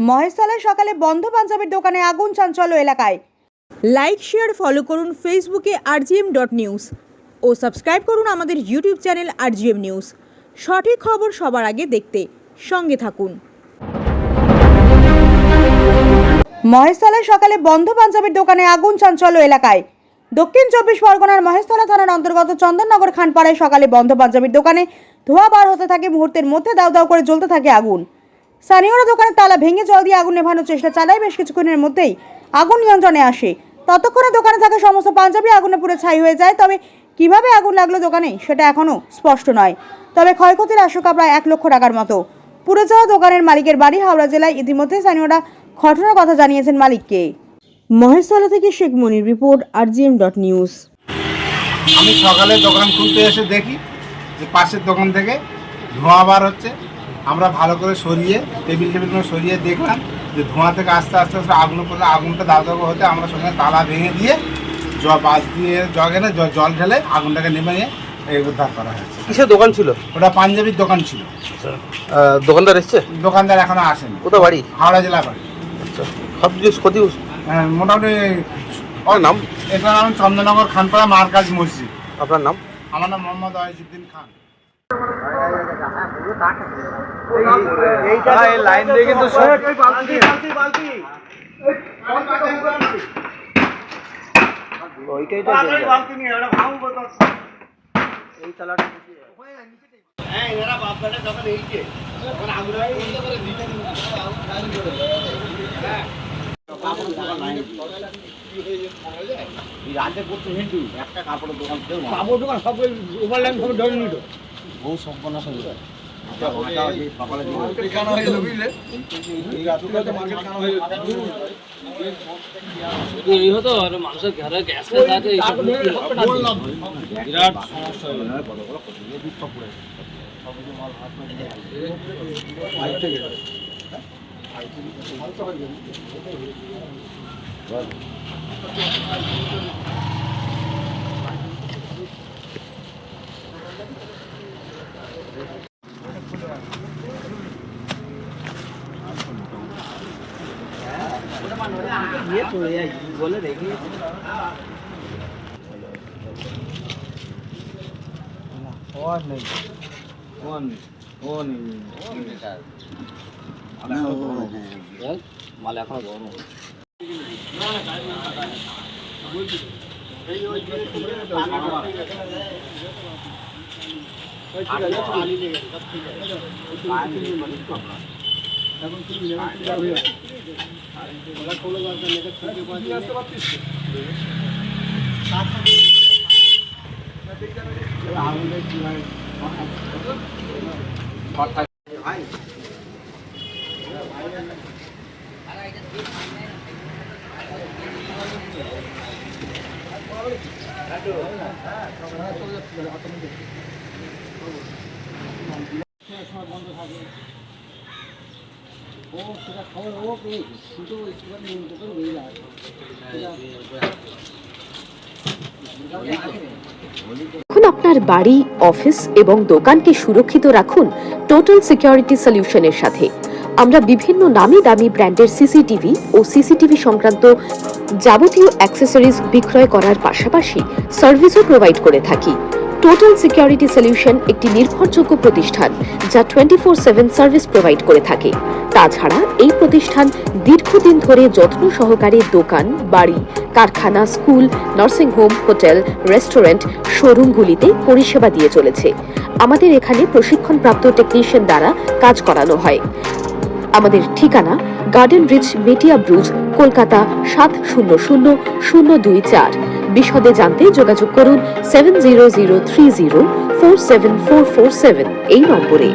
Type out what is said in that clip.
মহেশতলায় সকালে বন্ধ পাঞ্জাবির দোকানে আগুন, চাঞ্চল্য এলাকায়। লাইক, শেয়ার, ফলো করুন ফেসবুকে rgm.news ও সাবস্ক্রাইব করুন আমাদের ইউটিউব চ্যানেল rgm নিউজ। সঠিক খবর সবার আগে দেখতে সঙ্গে থাকুন। মহেশতলায় সকালে বন্ধ পাঞ্জাবির দোকানে আগুন, চাঞ্চল্য এলাকায়। দক্ষিণ 24 পরগনার মহেশতলা থানার অন্তর্গত চন্দননগর খানপাড়ায় সকালে বন্ধ পাঞ্জাবির দোকানে ধোঁয়া বার হতে থাকে। মুহূর্তের মধ্যে দাউ দাউ করে জ্বলতে থাকে আগুন। স্থানীয়রা দোকানের তালা ভেঙে জল দিয়ে আগুন নেভানোর চেষ্টা চালায়। বেশ কিছুক্ষণের মধ্যেই আগুন নিয়ন্ত্রণে আসে। ততক্ষণে দোকানে থাকা সমস্ত পাঞ্জাবি আগুনে পুড়ে ছাই হয়ে যায়। তবে কিভাবে আগুন লাগলো দোকানে সেটা এখনো স্পষ্ট নয়। তবে ক্ষয়ক্ষতির আশঙ্কা প্রায় 1 লক্ষ টাকার মতো। পুড়ে যাওয়া দোকানের মালিকের বাড়ি হাওড়া জেলায়। ইতিমধ্যে স্থানীয়রা ঘটনার কথা জানিয়েছেন মালিককে। মহেশতলা থেকে শেখ মনির রিপোর্ট, rgm.news। আমি সকালে দোকান খুলতে এসে দেখি যে পাশের দোকান থেকে ধোঁয়া বার হচ্ছে। আমরা ভালো করে সরিয়ে টেবিলগুলো সরিয়ে দেখলাম যে ধোঁয়া থেকে আস্তে আস্তে আস্তে আগুন পড়লে আগুনটা দাউ দাউ হতে আমরা সঙ্গে তালা ভেঙে দিয়ে বাস দিয়ে জগ এনে জল ঢেলে আগুনটাকে নেমে উদ্ধার করা হয়েছে। কিসের দোকান ছিল? ওটা পাঞ্জাবির দোকান ছিল। দোকানদার এসছে? দোকানদার এখনো আসেনি। কোথায় বাড়ি? হাওড়া জেলা বাড়ি। আচ্ছা, সব কিছু ক্ষতি? মোটামুটি ওর নাম? এটার নাম চন্দননগর খানপাড়া মার্কাজ মসজিদ। আপনার নাম? আমার নাম মোহাম্মদ ওয়াহিদুদ্দিন খান। লাইন দিয়ে কিন্তু কাপড় দোকান সব ওভারল্যান্ড সব ধরে নিল। বহু সম্পন্ন মানুষের ঘরে গ্যাস আছে, বিরাট সমস্যা। চলে যায় বলে দেখি মাল এখনো গরম। এখন আপনার বাড়ি, অফিস এবং দোকানকে সুরক্ষিত রাখুন টোটাল সিকিউরিটি সলিউশনের সাথে। আমরা বিভিন্ন নামি দামি ব্র্যান্ডের সিসিটিভি ও সিসিটিভি সংক্রান্ত যাবতীয় অ্যাক্সেসরিজ বিক্রয় করার পাশাপাশি সার্ভিসও প্রোভাইড করে থাকি। টোটাল সিকিউরিটি সলিউশন একটি নির্ভরযোগ্য প্রতিষ্ঠান যা 24/7 সার্ভিস প্রোভাইড করে থাকে। তাছাড়া এই প্রতিষ্ঠান দীর্ঘদিন ধরে যত্ন সহকারে দোকান, বাড়ি, কারখানা, school, nursing home, hotel, restaurant, শোরুমগুলিতে পরিষেবা দিয়ে চলেছে। আমাদের এখানে প্রশিক্ষণপ্রাপ্ত টেকনিশিয়ান দ্বারা কাজ করানো হয়। আমাদের ঠিকানা গার্ডেন রিচ, মেটিয়া ব্রুজ, কলকাতা 700024। বিশদে জানতে যোগাযোগ করুন 7003047447 এই নম্বরে।